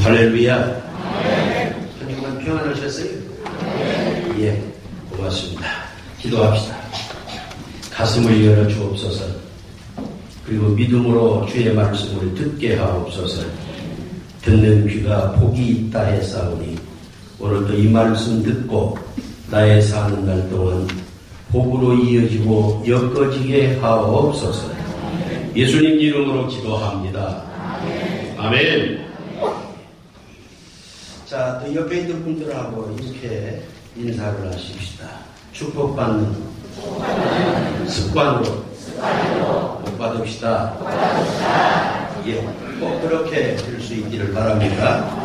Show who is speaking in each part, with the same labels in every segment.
Speaker 1: 할렐루야. 한 주간 평안하셨어요? 예, 고맙습니다. 기도합시다. 가슴을 열어 주옵소서. 그리고 믿음으로 주의 말씀을 듣게 하옵소서. 듣는 귀가 복이 있다 했사오니 오늘도 이 말씀 듣고 나의 사는 날 동안 복으로 이어지고 엮어지게 하옵소서. 예수님 이름으로 기도합니다. 아멘. 자, 또 옆에 있는 분들하고 이렇게 인사를 하십시다. 축복받는 습관으로 복 받읍시다. 예, 꼭 그렇게 될 수 있기를 바랍니다.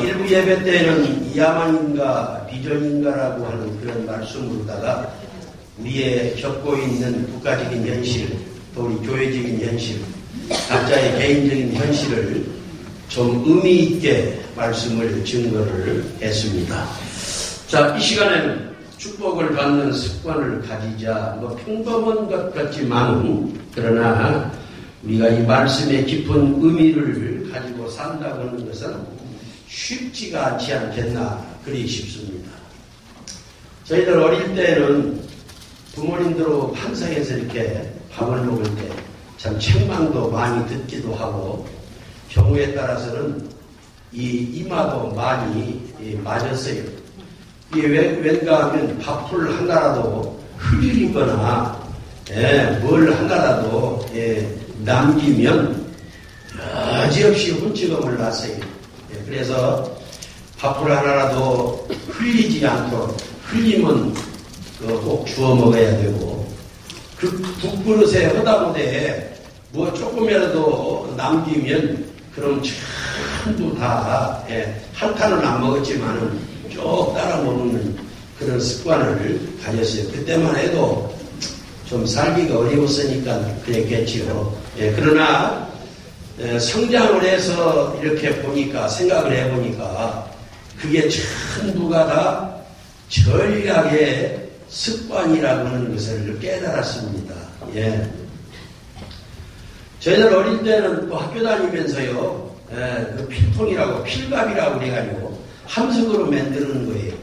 Speaker 1: 일부 예배 때는 야망인가 비전인가라고 하는 그런 말씀으로다가 우리의 겪고 있는 국가적인 현실, 또 우리 교회적인 현실, 각자의 개인적인 현실을 좀 의미 있게 말씀을 증거를 했습니다. 자, 이 시간에는 축복을 받는 습관을 가지자. 평범한 것 같지만 그러나 우리가 이 말씀의 깊은 의미를 가지고 산다고 하는 것은 쉽지가 않지 않겠나 그리 싶습니다. 저희들 어릴 때는 부모님들하고 환상에서 이렇게 밥을 먹을 때 참 책망도 많이 듣기도 하고 경우에 따라서는 이 이마도 많이 맞았어요. 이게 왠가 하면 밥풀 하나라도 흘리거나 뭘 하나라도 남기면 여지없이 혼찌검을 놨어요. 그래서 밥풀 하나라도 흘리지 않도록, 흘리면 꼭 주워 먹어야 되고, 그 국그릇에 허다못해 뭐 조금이라도 남기면 그럼 전부 다 한 칸은 안 먹었지만은 쭉 따라 먹는 그런 습관을 가졌어요. 그때만 해도 좀 살기가 어려웠으니까 그랬겠지요. 그러나 성장을 해서 이렇게 보니까, 생각을 해보니까 그게 전부가 다 전략의 습관이라고 하는 것을 깨달았습니다. 예. 저희들 어릴 때는 또 학교 다니면서요, 그 필통이라고, 필갑이라고 그래가지고 함석으로 만드는 거예요.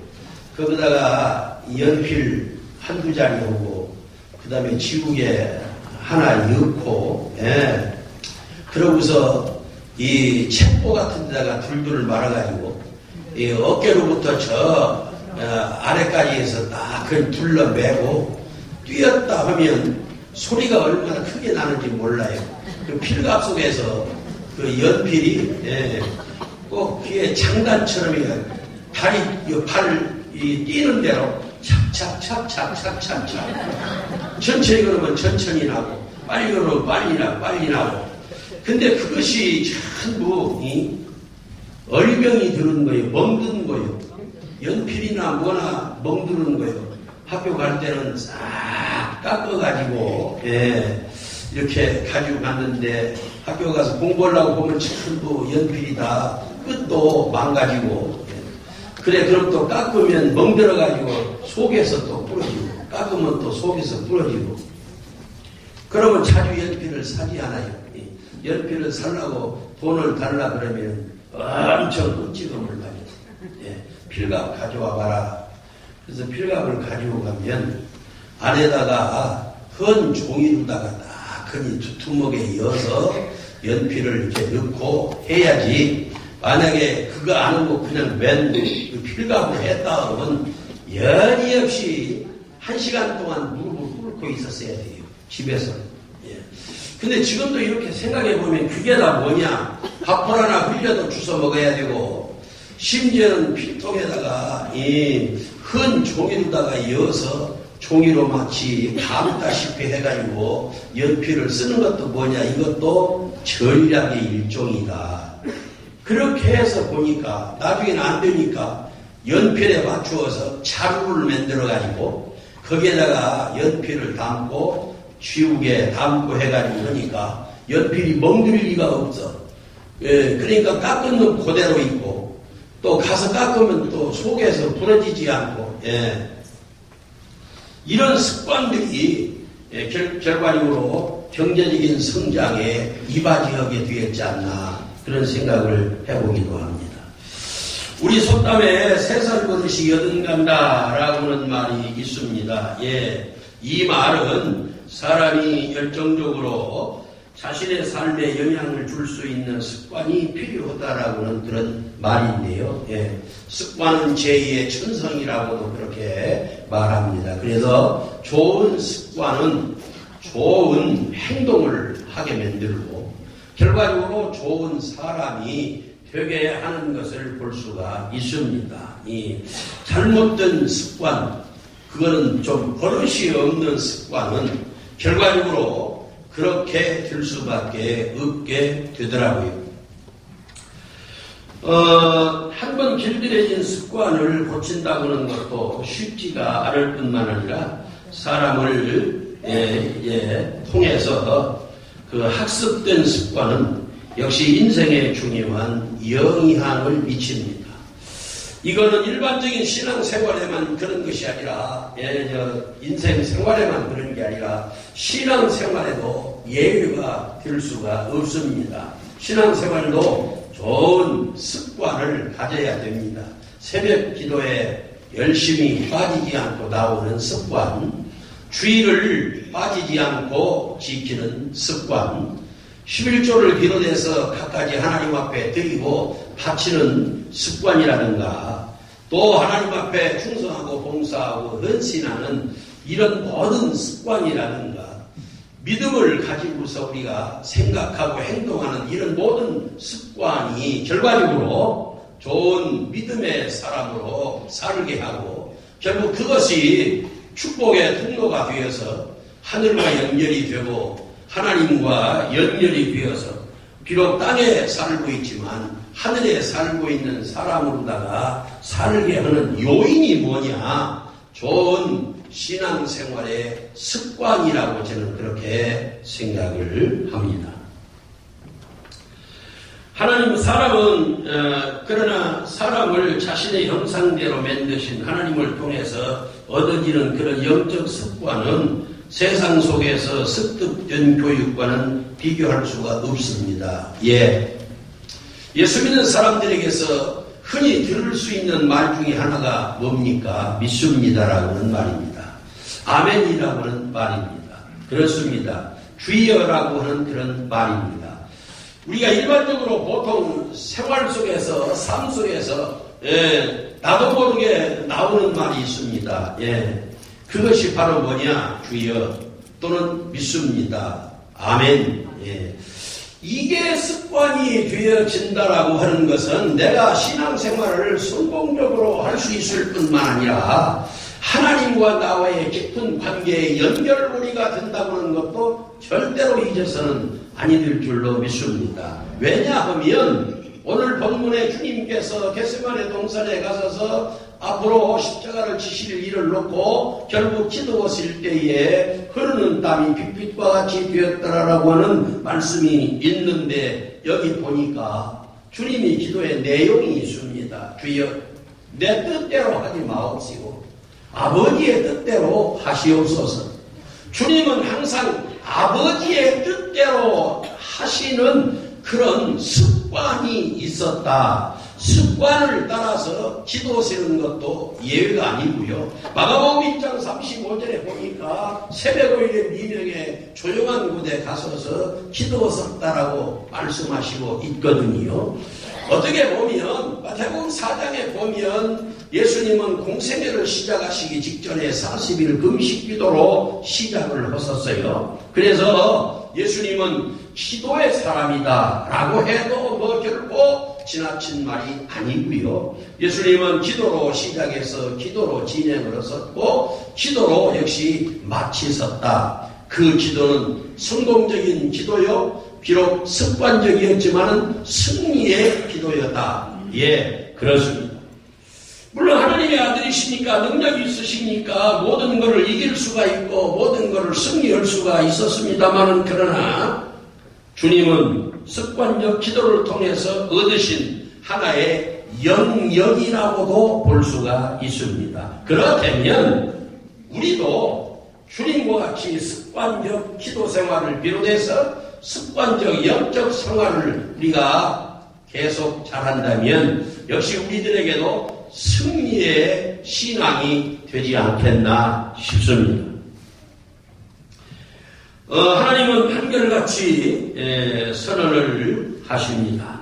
Speaker 1: 거기다가 연필 한두 자리 오고, 그 다음에 지우개 하나 넣고, 그러고서 이 책보 같은 데다가 둘둘을 말아가지고, 이 어깨로부터 저 아래까지 해서 딱 그걸 둘러매고 뛰었다 하면 소리가 얼마나 크게 나는지 몰라요. 그 필갑 속에서 그 연필이 꼭 귀에 장단처럼 다리, 팔 뛰는 대로 착착착착착착착 천천히 걸으면 천천히 나고 빨리 걸으면 빨리 나고 근데 그것이 전부 얼병이 드는 거예요. 멍드는 거예요. 연필이나 뭐나 멍드는 거예요. 학교 갈 때는 싹 깎아가지고 이렇게 가지고 갔는데 학교 가서 공부하려고 보면 전부 연필이 다 끝도 망가지고 그래 그럼 또 깎으면 멍들어가지고 속에서 또 부러지고 깎으면 또 속에서 부러지고 그러면 자주 연필을 사지 않아요. 연필을 살라고 돈을 달라 그러면 엄청 끔찍함을 가졌어요. 필갑 가져와 봐라. 그래서 필갑을 가지고 가면 안에다가 헌 종이로다가 딱 흔히 두툼하게 이어서 연필을 이렇게 넣고 해야지 만약에 그거 안 하고 그냥 맨 그 필갑을 했다 하면 여리 없이 1시간 동안 무릎을 꿇고 있었어야 돼요. 집에서. 근데 지금도 이렇게 생각해보면 그게 다 뭐냐. 밥풀 하나 흘려도 주워 먹어야 되고 심지어는 필통에다가 이 흔 종이로다가 이어서 종이로 마치 감다시피 해가지고 연필을 쓰는 것도 뭐냐. 이것도 전략의 일종이다. 그렇게 해서 보니까 나중에는 안 되니까 연필에 맞추어서 자루를 만들어가지고 거기에다가 연필을 담고 지우개 담고 해가지고 하니까 연필이 멍들 리가 없어. 그러니까 깎은 놈 그대로 있고 또 가서 깎으면 또 속에서 부러지지 않고 이런 습관들이 결과적으로 경제적인 성장에 이바지하게 되었지 않나 그런 생각을 해보기도 합니다. 우리 속담에 3살 버릇이 여든 간다라고는 말이 있습니다. 예, 이 말은 사람이 열정적으로 자신의 삶에 영향을 줄 수 있는 습관이 필요하다라고는 그런 말인데요. 예, 습관은 제2의 천성이라고도 그렇게 말합니다. 그래서 좋은 습관은 좋은 행동을 하게 만들고 결과적으로 좋은 사람이 되게 하는 것을 볼 수가 있습니다. 이 잘못된 습관, 그거는 좀 버릇이 없는 습관은 결과적으로 그렇게 될 수밖에 없게 되더라고요. 한번 길들여진 습관을 고친다고 하는 것도 쉽지가 않을 뿐만 아니라 사람을 통해서 그 학습된 습관은 역시 인생에 중요한 영향을 미칩니다. 이거는 일반적인 신앙생활에만 그런 것이 아니라 인생 생활에만 그런 게 아니라 신앙생활에도 예외가 될 수가 없습니다. 신앙생활도 좋은 습관을 가져야 됩니다. 새벽 기도에 열심히 빠지지 않고 나오는 습관, 주의를 빠지지 않고 지키는 습관, 11조를 비롯해서 각가지 하나님 앞에 드리고 바치는 습관이라든가 또 하나님 앞에 충성하고 봉사하고 헌신하는 이런 모든 습관이라든가 믿음을 가지고서 우리가 생각하고 행동하는 이런 모든 습관이 결과적으로 좋은 믿음의 사람으로 살게 하고 결국 그것이 축복의 통로가 되어서 하늘과 연결이 되고 하나님과 연결이 되어서 비록 땅에 살고 있지만 하늘에 살고 있는 사람으로다가 살게 하는 요인이 뭐냐? 좋은 신앙생활의 습관이라고 저는 그렇게 생각을 합니다. 하나님 사람은 그러나 사람을 자신의 형상대로 만드신 하나님을 통해서 얻어지는 그런 영적 습관은 세상 속에서 습득된 교육과는 비교할 수가 없습니다. 예수 믿는 사람들에게서 흔히 들을 수 있는 말 중에 하나가 뭡니까? 믿습니다라고는 말입니다. 아멘이라고는 말입니다. 그렇습니다. 주여라고 하는 그런 말입니다. 우리가 일반적으로 보통 생활 속에서 삶 속에서 나도 모르게 나오는 말이 있습니다. 그것이 바로 뭐냐? 주여 또는 믿습니다. 아멘. 이게 습관이 되어진다라고 하는 것은 내가 신앙생활을 성공적으로 할 수 있을 뿐만 아니라 하나님과 나와의 깊은 관계의 연결고리가 된다고 하는 것도 절대로 잊어서는 아니 될 줄로 믿습니다. 왜냐하면 오늘 본문에 주님께서 겟세마네 동산에 가셔서 앞으로 십자가를 지실 일을 놓고 결국 기도하실 때에 흐르는 땀이 핏빛과 같이 되었더라라고 하는 말씀이 있는데 여기 보니까 주님이 기도의 내용이 있습니다. 주여 내 뜻대로 하지 마옵시고 아버지의 뜻대로 하시옵소서. 주님은 항상 아버지의 뜻대로 하시는 그런 습관이 있었다. 습관을 따라서 기도하시는 것도 예외가 아니고요. 마가복음 1장 35절에 보니까 새벽 5일에 미명에 조용한 곳에 가서서 기도하셨다라고 말씀하시고 있거든요. 어떻게 보면 마태복음 4장에 보면 예수님은 공생애를 시작하시기 직전에 40일 금식 기도로 시작을 하셨어요. 그래서 예수님은 기도의 사람이다 라고 해도 뭐 결코 지나친 말이 아니고요. 예수님은 기도로 시작해서 기도로 진행을 하셨고 기도로 역시 마치셨다. 그 기도는 성공적인 기도요. 비록 습관적이었지만 승리의 기도였다. 그렇습니다. 물론 하나님의 아들이시니까 능력이 있으시니까 모든 것을 이길 수가 있고 모든 것을 승리할 수가 있었습니다만 그러나 주님은 습관적 기도를 통해서 얻으신 하나의 영역이라고도 볼 수가 있습니다. 그렇다면 우리도 주님과 같이 습관적 기도 생활을 비롯해서 습관적 영적 생활을 우리가 계속 잘한다면 역시 우리들에게도 승리의 신앙이 되지 않겠나 싶습니다. 하나님은 한결같이 선언을 하십니다.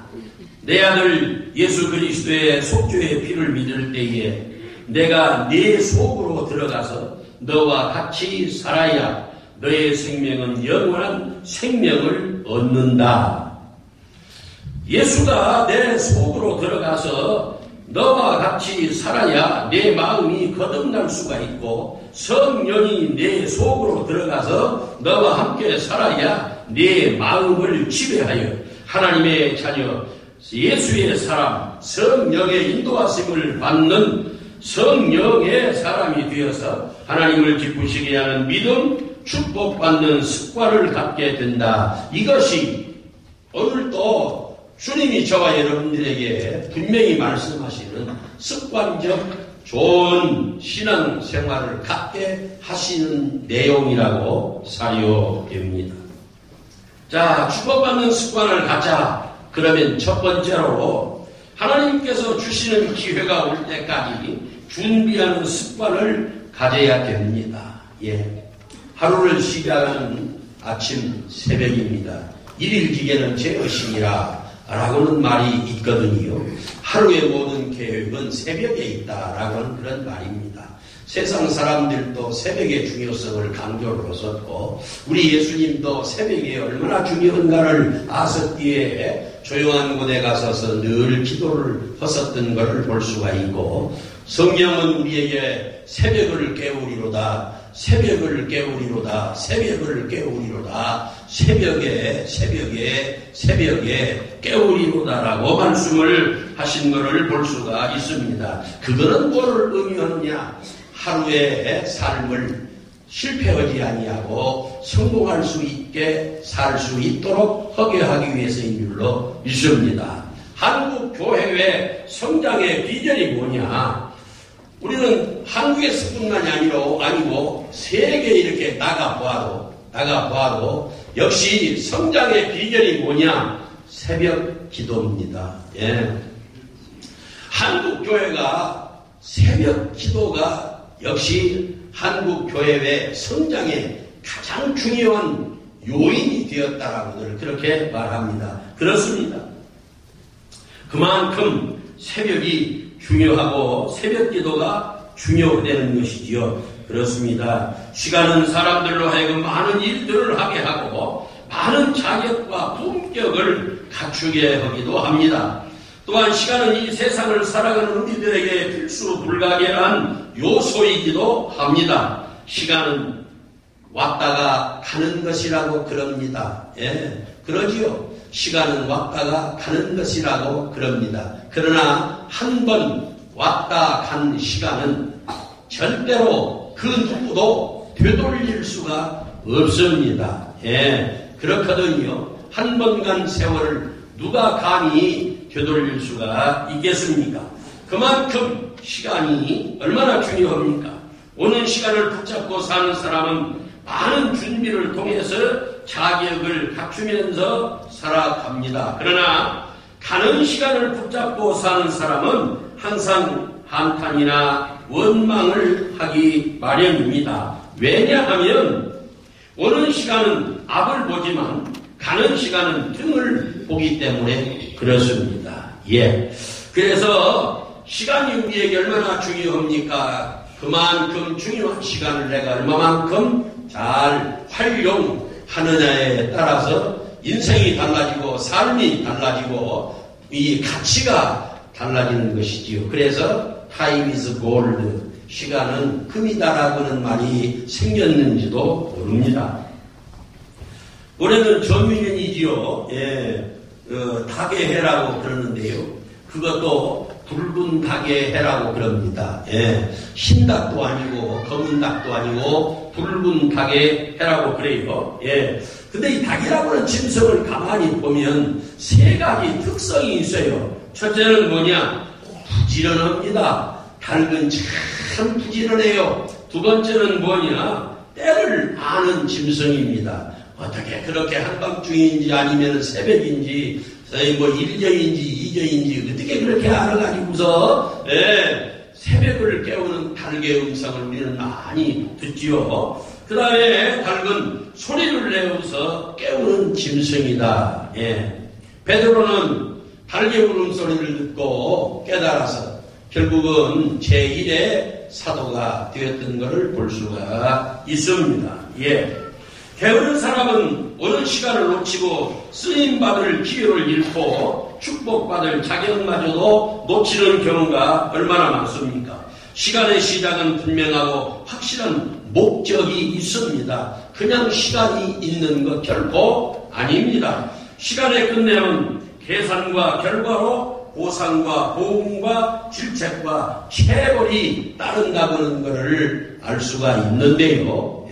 Speaker 1: 내 아들 예수 그리스도의 속죄의 피를 믿을 때에 내가 네 속으로 들어가서 너와 같이 살아야 너의 생명은 영원한 생명을 얻는다. 예수가 내 속으로 들어가서 너와 같이 살아야 내 마음이 거듭날 수가 있고, 성령이 내 속으로 들어가서 너와 함께 살아야 내 마음을 지배하여 하나님의 자녀, 예수의 사람, 성령의 인도하심을 받는 성령의 사람이 되어서 하나님을 기쁘시게 하는 믿음, 축복받는 습관을 갖게 된다. 이것이 오늘도 주님이 저와 여러분들에게 분명히 말씀하시는 습관적 좋은 신앙생활을 갖게 하시는 내용이라고 사료됩니다. 자, 축복받는 습관을 갖자. 그러면 첫 번째로 하나님께서 주시는 기회가 올 때까지 준비하는 습관을 가져야 됩니다. 하루를 시작하는 아침 새벽입니다. 일일 기계는 제 의식이라 라고는 말이 있거든요. 하루의 모든 계획은 새벽에 있다라고 하는 그런 말입니다. 세상 사람들도 새벽의 중요성을 강조를 하셨고, 우리 예수님도 새벽에 얼마나 중요한가를 아셨기에 조용한 곳에 가서서 늘 기도를 하셨던 것을 볼 수가 있고, 성경은 우리에게 새벽을 깨우리로다, 새벽을 깨우리로다, 새벽을 깨우리로다, 새벽에 깨우리로다라고 말씀을 하신 것을 볼 수가 있습니다. 그거는 뭐를 의미하느냐? 하루의 삶을 실패하지 아니하고 성공할 수 있게 살 수 있도록 하게 하기 위해서인 줄로 믿습니다. 한국 교회의 성장의 비전이 뭐냐? 우리는 한국에서뿐만이 아니고 세계에 이렇게 나가봐도 역시 성장의 비결이 뭐냐? 새벽 기도입니다. 한국 교회가 새벽 기도가 역시 한국 교회의 성장의 가장 중요한 요인이 되었다라고들 그렇게 말합니다. 그렇습니다. 그만큼 새벽이 중요하고 새벽 기도가 중요되는 것이지요. 그렇습니다. 시간은 사람들로 하여금 많은 일들을 하게 하고 많은 자격과 품격을 갖추게 하기도 합니다. 또한 시간은 이 세상을 살아가는 우리들에게 필수 불가결한 요소이기도 합니다. 시간은 왔다가 가는 것이라고 그럽니다. 그러지요. 시간은 왔다가 가는 것이라고 그럽니다. 그러나 한 번 왔다 간 시간은 절대로 그 누구도 되돌릴 수가 없습니다. 그렇거든요. 한 번 간 세월을 누가 감히 되돌릴 수가 있겠습니까? 그만큼 시간이 얼마나 중요합니까? 오는 시간을 붙잡고 사는 사람은 많은 준비를 통해서 자격을 갖추면서 살아갑니다. 그러나 가는 시간을 붙잡고 사는 사람은 항상 한탄이나 원망을 하기 마련입니다. 왜냐하면 오는 시간은 앞을 보지만 가는 시간은 등을 보기 때문에 그렇습니다. 그래서 시간이 우리에게 얼마나 중요합니까? 그만큼 중요한 시간을 내가 얼마만큼 잘 활용하느냐에 따라서 인생이 달라지고 삶이 달라지고 이 가치가 달라지는 것이지요. 그래서 time is gold, 시간은 금이다라고 하는 말이 생겼는지도 모릅니다. 올해는 정유년이지요. 닭의 해라고 그러는데요. 그것도 붉은 닭의 해라고 그럽니다. 흰 닭도 아니고 검은 닭도 아니고 붉은 닭의 해라고 그래요. 근데 이 닭이라고 하는 짐승을 가만히 보면 세 가지 특성이 있어요. 첫째는 뭐냐? 부지런합니다. 닭은 참 부지런해요. 두 번째는 뭐냐? 때를 아는 짐승입니다. 어떻게 그렇게 한밤중인지 아니면 새벽인지 뭐 1저인지 2저인지 어떻게 그렇게 알아가지고서 새벽을 깨우는 닭의 음성을 우리는 많이 듣지요. 그 다음에 닭은 소리를 내어서 깨우는 짐승이다. 베드로는 닭의 울음소리를 듣고 깨달아서 결국은 제1의 사도가 되었던 것을 볼 수가 있습니다. 게으른 사람은 어느 시간을 놓치고 쓰임받을 기회를 잃고 축복받을 자격마저도 놓치는 경우가 얼마나 많습니까? 시간의 시작은 분명하고 확실한 목적이 있습니다. 그냥 시간이 있는 것 결코 아닙니다. 시간의 끝내는 계산과 결과로 보상과 보응과 질책과 체벌이 따른다는 것을 알 수가 있는데요.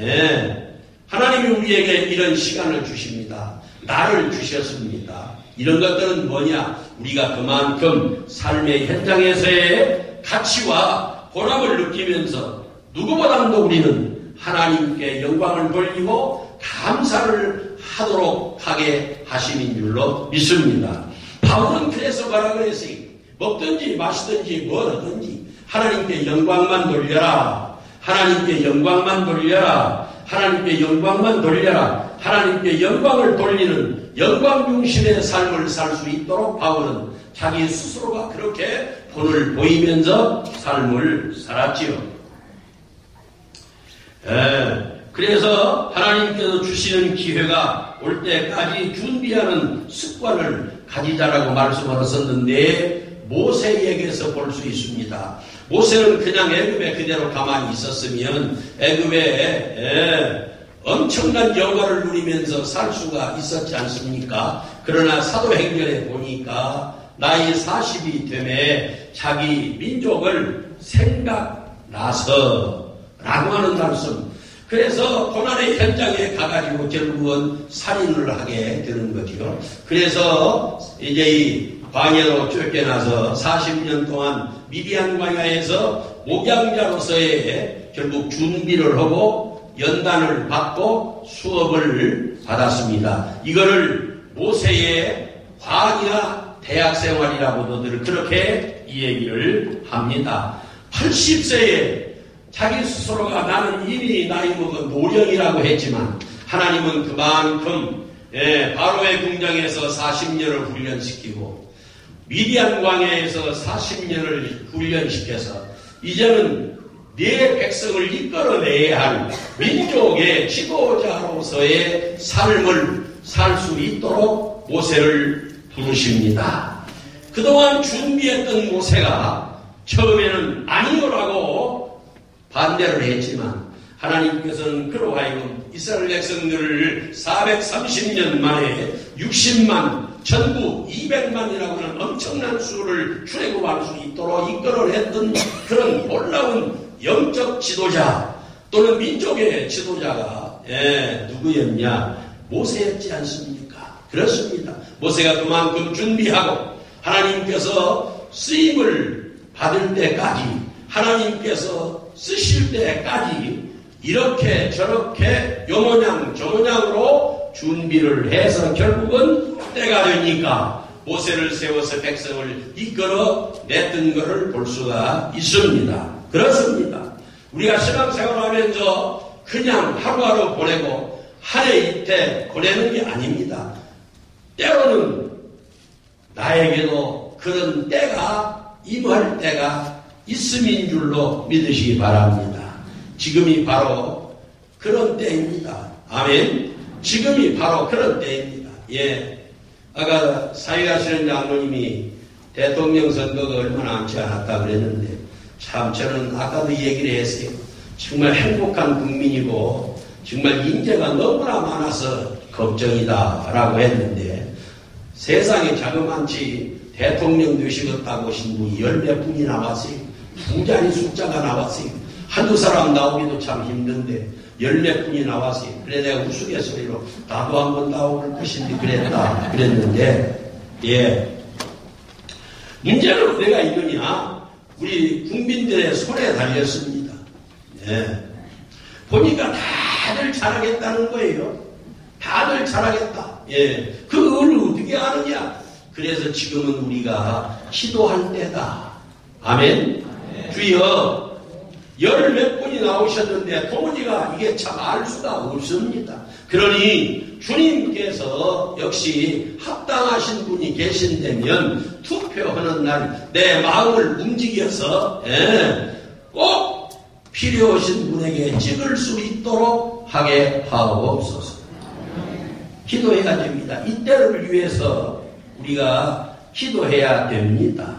Speaker 1: 하나님이 우리에게 이런 시간을 주십니다. 나를 주셨습니다. 이런 것들은 뭐냐? 우리가 그만큼 삶의 현장에서의 가치와 보람을 느끼면서 누구보다도 우리는 하나님께 영광을 돌리고 감사를 하도록 하게 하심인 줄로 믿습니다. 바울은 그래서 뭐라 그랬어요? 먹든지 마시든지 뭘 하든지 하나님께 영광만 돌려라. 하나님께 영광만 돌려라. 하나님께 영광만 돌려라. 하나님께 영광을 돌리는 영광 중심의 삶을 살 수 있도록 바울은 자기 스스로가 그렇게 본을 보이면서 삶을 살았지요. 그래서 하나님께서 주시는 기회가 올 때까지 준비하는 습관을 가지자라고 말씀하셨는데 모세에게서 볼 수 있습니다. 모세는 그냥 애굽에 그대로 가만히 있었으면 애굽에 엄청난 영화를 누리면서 살 수가 있었지 않습니까? 그러나 사도행전에 보니까 나이 40이 되매 자기 민족을 생각나서 라고 하는 말씀. 그래서 고난의 현장에 가가지고 결국은 살인을 하게 되는 거죠. 그래서 이제 이 광야로 쫓겨나서 40년 동안 미디안 광야에서 목양자로서의 결국 준비를 하고 연단을 받고 수업을 받았습니다. 이거를 모세의 광야 대학생활이라고도 그렇게 이 얘기를 합니다. 80세에 자기 스스로가 나는 이미 나이 먹은 노령이라고 했지만 하나님은 그만큼 바로의 궁정에서 40년을 훈련시키고 미디안 광야에서 40년을 훈련시켜서 이제는 내 백성을 이끌어내야 할 민족의 지도자로서의 삶을 살 수 있도록 모세를 부르십니다. 그동안 준비했던 모세가 처음에는 아니오라고 반대를 했지만 하나님께서는 그로 하여금 이스라엘 백성들을 430년 만에 60만 전부 200만이라고 하는 엄청난 수를 출애굽할 수 있도록 이끌어냈던 그런 놀라운 영적 지도자 또는 민족의 지도자가 누구였냐? 모세였지 않습니까? 그렇습니다. 모세가 그만큼 준비하고 하나님께서 쓰임을 받을 때까지 하나님께서 쓰실 때까지 이렇게 저렇게 요 모양 저 모양으로 준비를 해서 결국은 때가 되니까 모세를 세워서 백성을 이끌어냈던 것을 볼 수가 있습니다. 그렇습니다. 우리가 신앙생활하면서 그냥 하루하루 보내고 한 해 이태 보내는 게 아닙니다. 때로는 나에게도 그런 때가 임할 때가 있음인 줄로 믿으시기 바랍니다. 지금이 바로 그런 때입니다. 아멘. 지금이 바로 그런 때입니다. 아까 사회하시는 장로님이 대통령 선거가 얼마 남지 않았다 그랬는데 참 저는 아까도 얘기를 했어요. 정말 행복한 국민이고 정말 인재가 너무나 많아서 걱정이다 라고 했는데 세상에 자그만치 대통령 되시겠다고 하신 분이 10몇 분이 나왔어요. 두 자리 숫자가 나왔어요. 한두 사람 나오기도 참 힘든데 10몇 분이 나왔어요. 그래 내가 우스갯소리로 나도 한번 나올 것인데 그랬는데 문제는 어디가 있느냐? 우리 국민들의 손에 달렸습니다. 보니까 다들 잘하겠다는 거예요. 다들 잘하겠다. 예, 그걸 어떻게 아느냐? 그래서 지금은 우리가 기도할 때다. 아멘. 주여, 열 몇 분이 나오셨는데 도무지가 이게 참 알 수가 없습니다. 그러니 주님께서 역시 합당하신 분이 계신다면 투표하는 날 내 마음을 움직여서 꼭 필요하신 분에게 찍을 수 있도록 하게 하옵소서. 기도해야 됩니다. 이때를 위해서 우리가 기도해야 됩니다.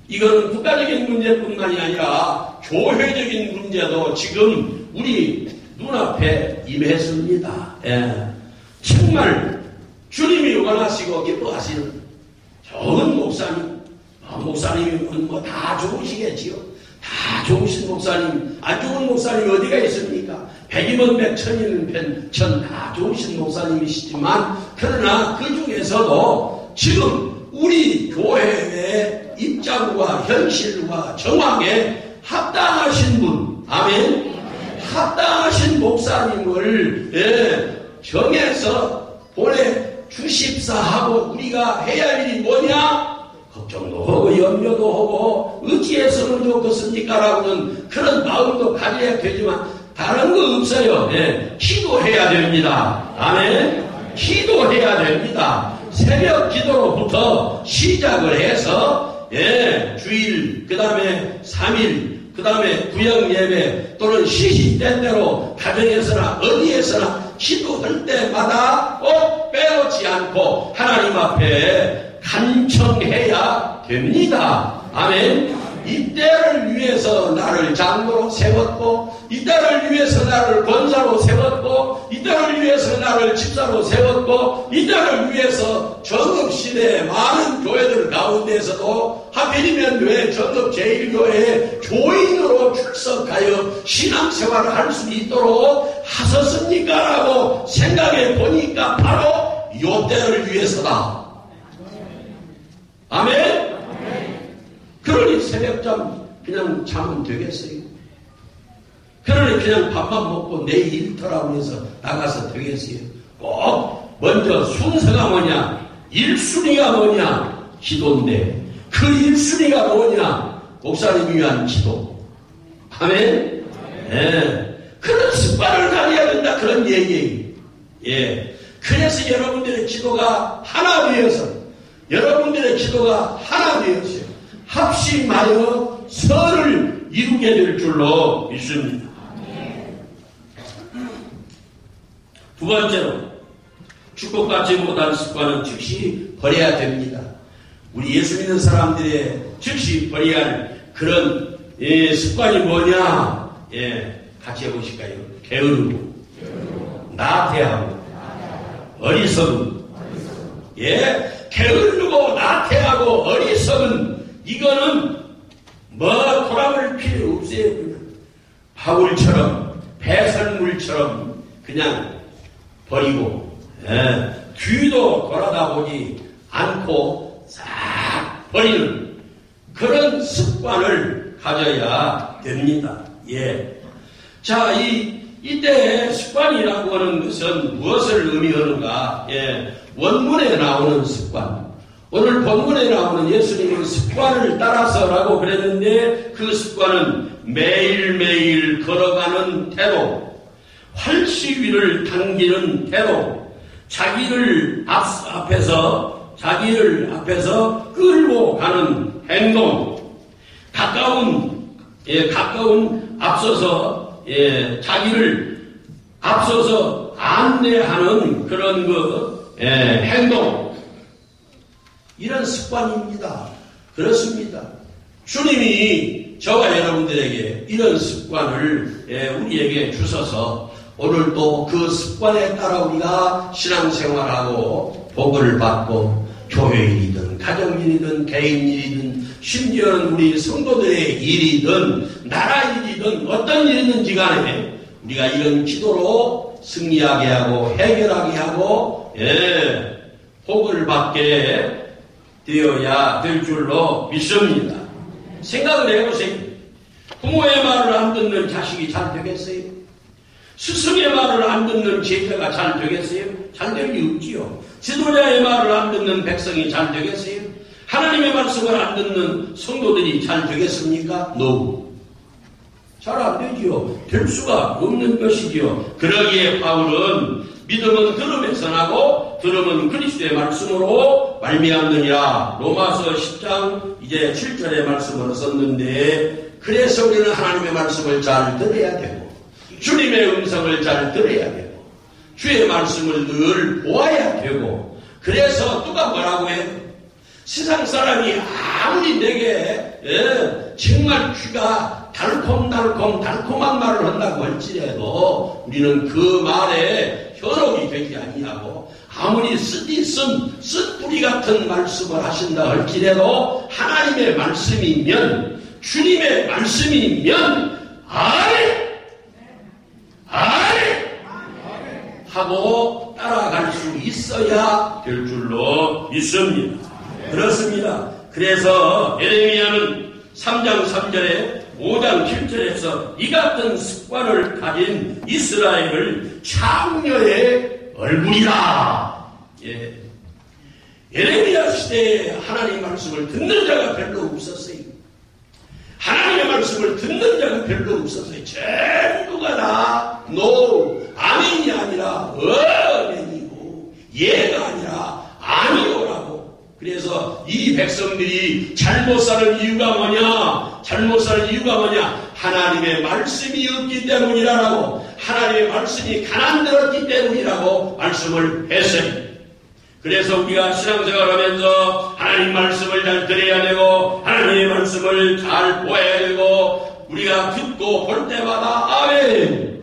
Speaker 1: 이거는 국가적인 문제뿐만이 아니라 교회적인 문제도 지금 우리 눈앞에 임했습니다. 정말 주님이 원하시고 기뻐하시는 좋은 목사님, 목사님은 뭐 다 좋으시겠지요. 다 좋으신 목사님, 안 좋은 목사님이 어디가 있습니까? 백이면 백, 천이면 천, 다 좋으신 목사님이시지만, 그러나 그 중에서도 지금 우리 교회의 입장과 현실과 정황에 합당하신 분, 아멘, 합당하신 목사님을 정해서 보내주십사 하고 우리가 해야 할 일이 뭐냐? 걱정도 하고 염려도 하고 어찌해서는 좋겠습니까? 라고는 그런 마음도 가져야 되지만 다른 거 없어요. 기도해야 됩니다. 아멘. 기도해야 됩니다. 새벽 기도로부터 시작을 해서 주일, 그 다음에 3일, 그 다음에 구역 예배 또는 시시때때로 가정에서나 어디에서나 기도할 때마다 꼭 빼놓지 않고 하나님 앞에 간청해야 됩니다. 아멘. 이때를 위해서 나를 장로로 세웠고, 이때를 위해서 나를 권사로 세웠고, 이때를 위해서 나를 집사로 세웠고, 이때를 위해서 정읍시대의 많은 교회들 가운데서도 하필이면 왜 정읍 제1교회에 교인으로 출석하여 신앙생활을 할 수 있도록 하셨습니까? 라고 생각해 보니까 바로 이때를 위해서다. 아멘? 그러니 새벽잠 그냥 자면 되겠어요? 그러니 그냥 밥만 먹고 내일 일터라고 해서 나가서 되겠어요? 꼭 먼저 순서가 뭐냐? 1순위가 뭐냐? 기도인데 그 1순위가 뭐냐? 목사님 위한 기도. 아멘? 그런 습관을 가져야 된다. 그런 얘기예요. 그래서 여러분들의 기도가 하나 되어서 여러분들의 기도가 하나 되었어요. 합심하여 선을 이루게 될 줄로 믿습니다. 두 번째로 축복받지 못한 습관은 즉시 버려야 됩니다. 우리 예수 믿는 사람들의 즉시 버려야 할 그런 습관이 뭐냐? 같이 해보실까요? 게으르고 나태하고 어리석음. 게으르고 나태하고 어리석은 이거는 뭐 돌아볼 필요 없어요. 그냥 바울처럼 배설물처럼 그냥 버리고 뒤도 돌아다보지 않고 싹 버리는 그런 습관을 가져야 됩니다. 자, 이때 습관이라고 하는 것은 무엇을 의미하는가? 원문에 나오는 습관. 오늘 본문에 나오는 예수님의 습관을 따라서라고 그랬는데 그 습관은 매일매일 걸어가는 태도, 활시위를 당기는 태도, 자기를 앞에서 끌고 가는 행동, 가까운 앞서서 자기를 앞서서 안내하는 그런 행동, 이런 습관입니다. 그렇습니다. 주님이 저와 여러분들에게 이런 습관을 우리에게 주셔서 오늘도 그 습관에 따라 우리가 신앙생활하고 복을 받고 교회일이든 가정일이든 개인일이든 심지어는 우리 성도들의 일이든 나라 일이든 어떤 일이든지 간에 우리가 이런 기도로 승리하게 하고 해결하게 하고 복을 받게 되어야 될 줄로 믿습니다. 생각을 해보세요. 부모의 말을 안 듣는 자식이 잘 되겠어요? 스승의 말을 안 듣는 제자가 잘 되겠어요?
Speaker 2: 잘 될 리 없지요. 지도자의 말을 안 듣는 백성이 잘 되겠어요? 하나님의 말씀을 안 듣는 성도들이 잘 되겠습니까? No. 잘 안 되지요. 될 수가 없는 것이지요. 그러기에 바울은 믿음은 들음에서 나고 들음은 그리스도의 말씀으로 말미암느니라. 로마서 10장 이제 7절의 말씀으로 썼는데, 그래서 우리는 하나님의 말씀을 잘 들어야 되고 주님의 음성을 잘 들어야 되고 주의 말씀을 늘 보아야 되고, 그래서 누가 뭐라고 해요? 세상 사람이 아무리 내게 정말 귀가 달콤한 말을 한다고 할지라도 우리는 그 말에 현혹이 되지 아니하고, 아무리 쓴 뿌리 같은 말씀을 하신다 할지라도 하나님의 말씀이면, 주님의 말씀이면 아멘 하고 따라갈 수 있어야 될 줄로 믿습니다. 그렇습니다. 그래서 에레미야는 3장 3절에 5장 7절에서 이 같은 습관을 가진 이스라엘을 창녀의 얼굴이라. 에레미야 시대에 하나님 말씀을 듣는 자가 별로 없었어요. 하나님의 말씀을 듣는 자가 별로 없었어요. 전부가 다 노, 아멘이 아니라 아멘이고, 예가 아니라 아니오라고. 그래서 이 백성들이 잘못 사는 이유가 뭐냐? 하나님의 말씀이 없기 때문이라고, 하나님의 말씀이 가난들었기 때문이라고 말씀을 했어요. 그래서 우리가 신앙생활하면서 하나님 말씀을 잘 들어야 되고, 하나님의 말씀을 잘 보아야 되고, 우리가 듣고 볼 때마다 아멘,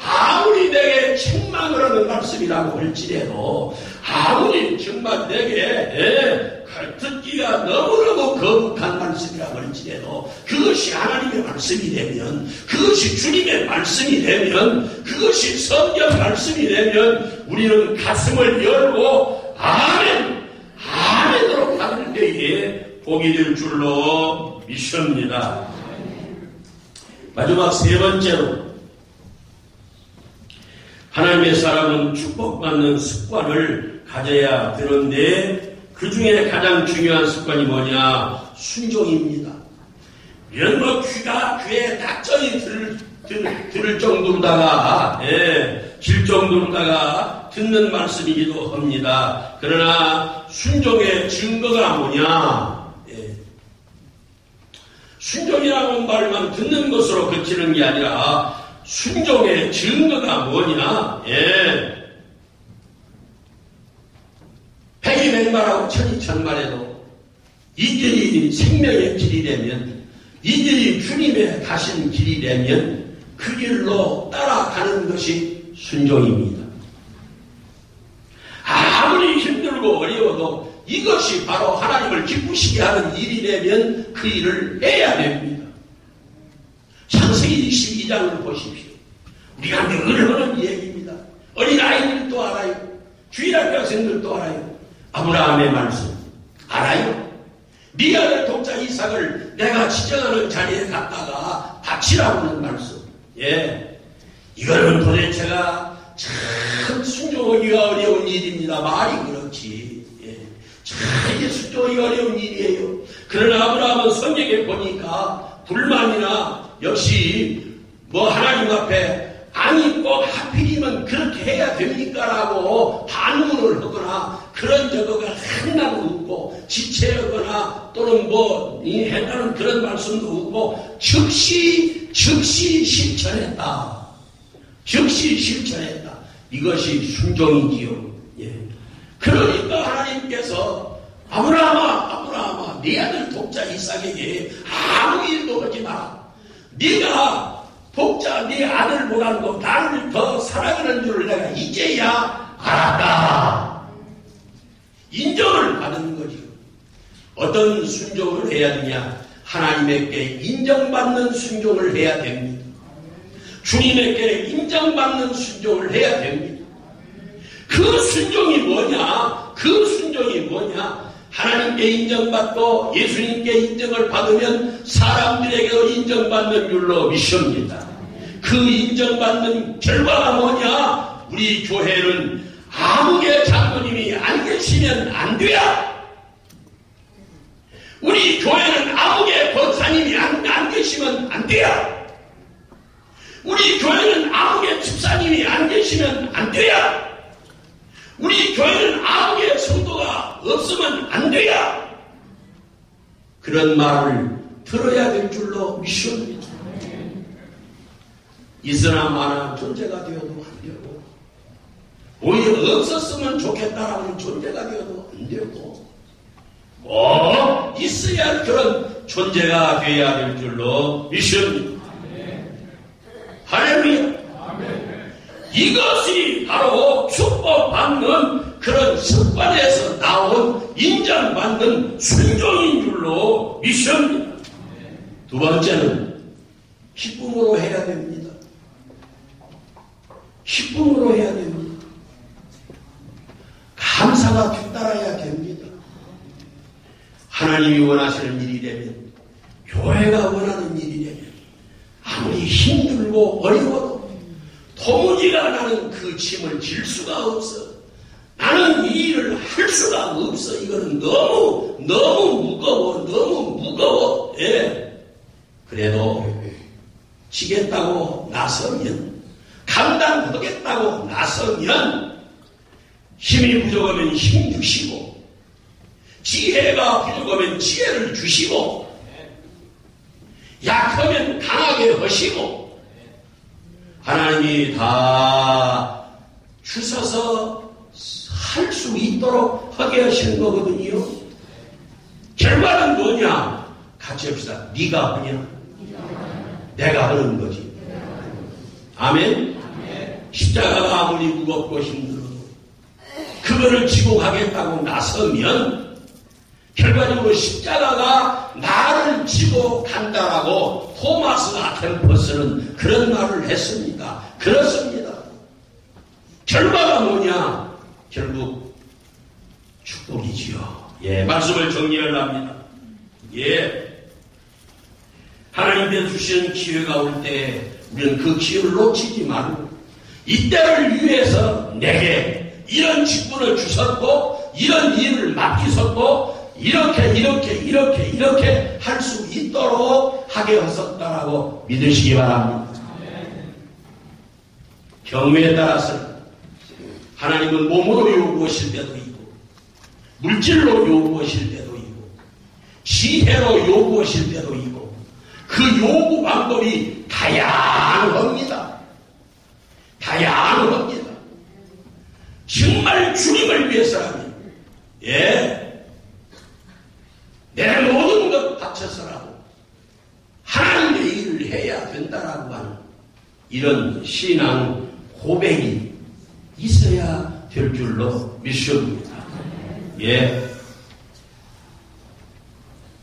Speaker 2: 아무리 내게 책망을 하는 말씀이라고 할지라도, 아무리 정말 내게 듣기가 너무너무 거북한 말씀이라고 할지라도, 그것이 하나님의 말씀이 되면, 그것이 주님의 말씀이 되면, 그것이 성경 말씀이 되면 우리는 가슴을 열고 아멘으로 받을 때에 복이 될 줄로 믿습니다. 마지막 세 번째로, 하나님의 사람은 축복받는 습관을 가져야 되는데, 그 중에 가장 중요한 습관이 뭐냐? 순종입니다. 이런 뭐 귀에 닥정이 들을 정도로다가, 질 정도로다가 듣는 말씀이기도 합니다. 그러나 순종의 증거가 뭐냐? 순종이라는 말만 듣는 것으로 그치는 게 아니라 순종의 증거가 뭐냐? 백이백말하고 천이천말해도 이 길이 생명의 길이 되면, 이 길이 주님의 가신 길이 되면 그 길로 따라가는 것이 순종입니다. 아무리 힘들고 어려워도 이것이 바로 하나님을 기쁘시게 하는 일이 되면 그 일을 해야 됩니다. 창세기 22장을 보십시오. 우리가 늘 하는 얘기입니다. 어린아이들도 알아요. 주일학교생들도 알아요. 아브라함의 말씀 알아요? 네 아들 독자 이삭을 내가 지정하는 자리에 갖다가 바치라고 하는 말씀. 이거는 도대체가 참 순종하기가 어려운 일입니다. 말이 그렇지. 참 이게 순종하기가 어려운 일이에요. 그러나 아브라함은 성경에 보니까 불만이나 역시 뭐 하나님 앞에 아니 꼭 하필이면 그렇게 해야 됩니까? 라고 반문을 하거나 그런 저거가 하나도 없고, 지체하거나 또는 뭐 했다는 그런 말씀도 없고, 즉시 실천했다. 이것이 순종이지요. 그러니까 하나님께서 아브라함아 네 아들 독자 이삭에게 아무 일도 하지 마라. 네가 독자 네 아들보다도 나를 더 사랑하는 줄을 내가 이제야 알았다. 인정을 받는 거죠. 어떤 순종을 해야 되냐? 하나님에게 인정받는 순종을 해야 됩니다. 주님에게 인정받는 순종을 해야 됩니다. 그 순종이 뭐냐? 하나님께 인정받고 예수님께 인정을 받으면 사람들에게도 인정받는 줄로 믿습니다. 그 인정받는 결과가 뭐냐? 우리 교회는 아무개 장로님이 안 계시면 안 돼요. 우리 교회는 아무개 권사님이 안 계시면 안 돼요. 우리 교회는 아무개 집사님이 안 계시면 안 돼요. 우리 교회는 아무개 성도가 없으면 안 돼요. 그런 말을 들어야 될 줄로 믿습니다. 있으나 마나 존재가 되어도 안 되고, 오히려 없었으면 좋겠다라는 존재가 되어도 안 되고, 꼭 있어야 할 그런 존재가 되어야 될 줄로 믿습니다. 할렐루야. 이것이 바로 축복받는 그런 습관에서 나온 인정받는 순종인 줄로 믿습니다. 두 번째는 기쁨으로 해야 됩니다. 기쁨으로 해야 됩니다. 감사가 뒤따라야 됩니다. 하나님이 원하시는 일이라면, 교회가 원하는 일이라면, 아무리 힘들고 어려워도 도무지가 나는 그 짐을 질 수가 없어. 나는 이 일을 할 수가 없어. 이거는 너무 무거워. 예. 그래도 지겠다고 나서면, 감당하겠다고 나서면, 힘이 부족하면 힘 주시고, 지혜가 부족하면 지혜를 주시고, 약하면 강하게 하시고, 하나님이 다 주셔서 할 수 있도록 하게 하시는 거거든요. 결과는 뭐냐? 같이 합시다. 네가 하냐? 내가 하는 거지. 아멘? 십자가가 아무리 무겁고 힘들어도 그거를 지고 가겠다고 나서면 결과적으로 십자가가 나를 지고 간다라고 토마스 아템퍼스는 그런 말을 했습니다. 그렇습니다. 결과가 뭐냐? 결국 축복이지요. 예, 말씀을 정리하려합니다. 예. 하나님께서 주시는 기회가 올 때 우리는 그 기회를 놓치지 말고 이때를 위해서 내게 이런 직분을 주셨고 이런 일을 맡기셨고 이렇게 할 수 있도록 하게 하셨다라고 믿으시기 바랍니다. 경우에 따라서 하나님은 몸으로 요구하실 때도 있고 물질로 요구하실 때도 있고 지혜로 요구하실 때도 있고 그 요구 방법이 다양합니다. 정말 주님을 위해서라면 내 모든 것 바쳐서라도 하나님의 일을 해야 된다라고 하는 이런 신앙 고백이 있어야 될 줄로 믿습니다.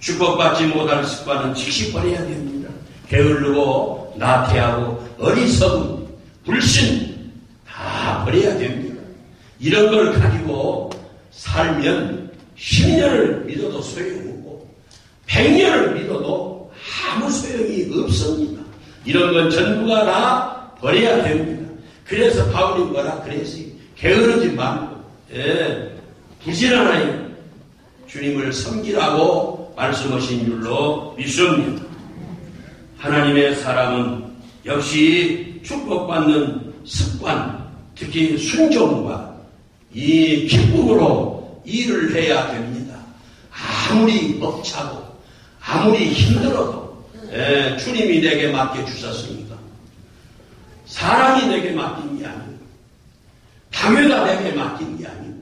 Speaker 2: 축복받지 못할 습관은 즉시 버려야 됩니다. 게으르고 나태하고 어리석음, 불신 다 버려야 됩니다. 이런 걸 가지고 살면 10년을 믿어도 소용없고 100년을 믿어도 아무 소용이 없습니다. 이런 건 전부가 다 버려야 됩니다. 그래서 바울이 뭐라 그랬어요? 게으르지 말고 부지런하여 주님을 섬기라고 말씀하신 줄로 믿습니다. 하나님의 사람은 역시 축복받는 습관, 특히 순종과 이 기쁨으로 일을 해야 됩니다. 아무리 벅차고 아무리 힘들어도 주님이 내게 맡겨주셨으니까 사람이 내게 맡긴 게 아니고 당회가 내게 맡긴 게 아니고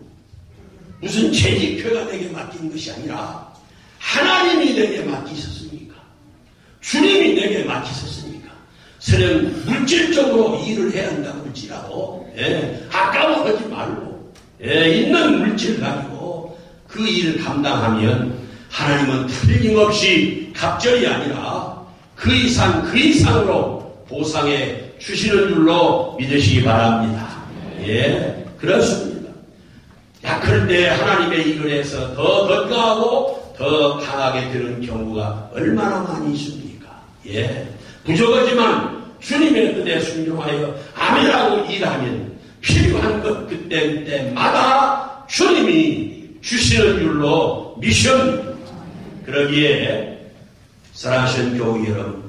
Speaker 2: 무슨 재직회가 내게 맡긴 것이 아니라 하나님이 내게 맡기셨으니까 주님이 내게 맡기셨으니까 설령 물질적으로 일을 해야 한다고 할지라도 아까워하지 말고 있는 물질 가지고 그 일을 감당하면 하나님은 틀림없이 갑절이 아니라 그 이상으로 보상해 주시는 줄로 믿으시기 바랍니다. 그렇습니다. 약할 때 하나님의 일을 해서 더 건강하고 더 강하게 되는 경우가 얼마나 많이 있습니까? 부족하지만 주님의 뜻에 순종하여 아멘하고 일하면 필요한 것 그때마다 주님이 주시는 줄로 믿습니다. 그러기에 사랑하시는 교우 여러분,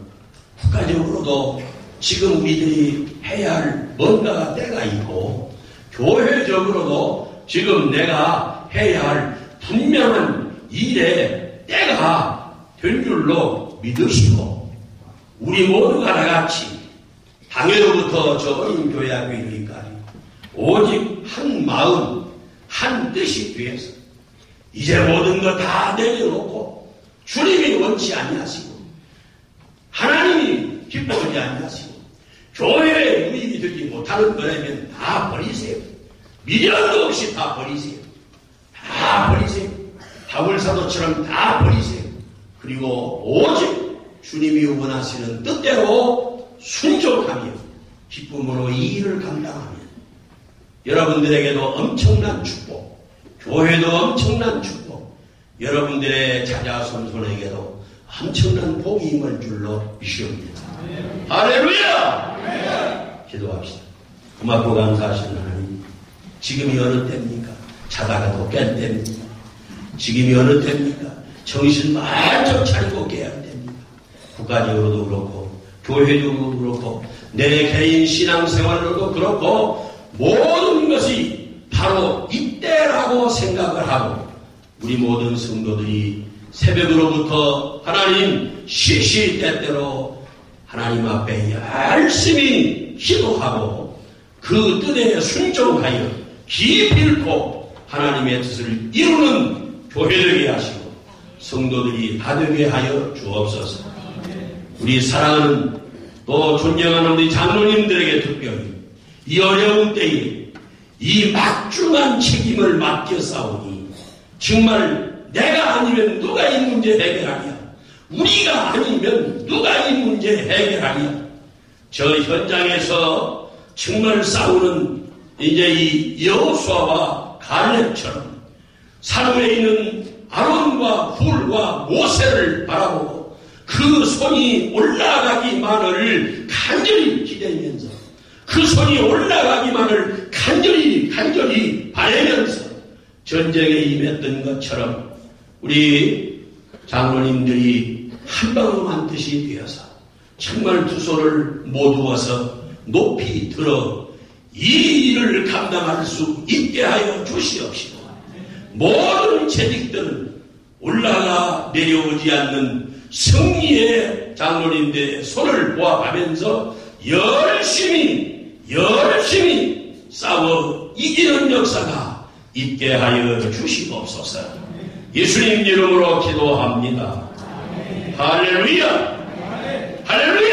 Speaker 2: 국가적으로도 지금 우리들이 해야 할 뭔가 때가 있고, 교회적으로도 지금 내가 해야 할 분명한 일의 때가 된 줄로 믿으시고, 우리 모두가 다같이 당회로부터 저 어린 교회하고 이르기까지 오직 한 마음, 한 뜻이 되어서 이제 모든 것 다 내려놓고 주님이 원치 아니하시고 하나님이 기뻐하지 아니하시고 교회에 유익이 되지 못하는 거라면 다 버리세요. 미련도 없이 다 버리세요. 다 버리세요. 바울사도처럼 다 버리세요. 그리고 오직 주님이 원하시는 뜻대로 순종하며 기쁨으로 이 일을 감당하면 여러분들에게도 엄청난 축복, 교회도 엄청난 축복, 여러분들의 자자손손에게도 엄청난 복이 임할 줄로 믿습니다. 할렐루야! 기도합시다. 고맙고 감사하신 하나님, 지금이 어느 때입니까? 자다가도 깰 때입니까? 지금이 어느 때입니까? 정신 만쩍 차리고 깨야 됩니다. 국가적으로도 그렇고 교회적으로도 그렇고 내 개인 신앙생활로도 그렇고 모든 것이 바로 이때라고 생각을 하고 우리 모든 성도들이 새벽으로부터 하나님 시시때때로 하나님 앞에 열심히 기도하고 그 뜻에 순종하여 기필코 하나님의 뜻을 이루는 교회 되게 하시고 성도들이 다 되게 하여 주옵소서. 우리 사랑하는 또 존경하는 우리 장로님들에게 특별히 이 어려운 때에 이 막중한 책임을 맡겨 싸우니 정말 내가 아니면 누가 이 문제 해결하냐, 우리가 아니면 누가 이 문제 해결하냐. 저 현장에서 정말 싸우는 이제 이 여호수아와 갈렙처럼 산 위에 있는 아론과 훌과 모세를 바라보고 그 손이 올라가기만을 간절히 기대면서 그 손이 올라가기만을 간절히 바라면서 전쟁에 임했던 것처럼 우리 장로님들이 한마음 뜻이 되어서 정말 두 손을 모두어서 높이 들어 이 일을 감당할 수 있게 하여 주시옵시고 모든 재직들은 올라가 내려오지 않는 승리의 장로님들의 손을 보아가면서 열심히 싸워 이기는 역사가 있게 하여 주시옵소서. 예수님 이름으로 기도합니다. 할렐루야! 할렐루야!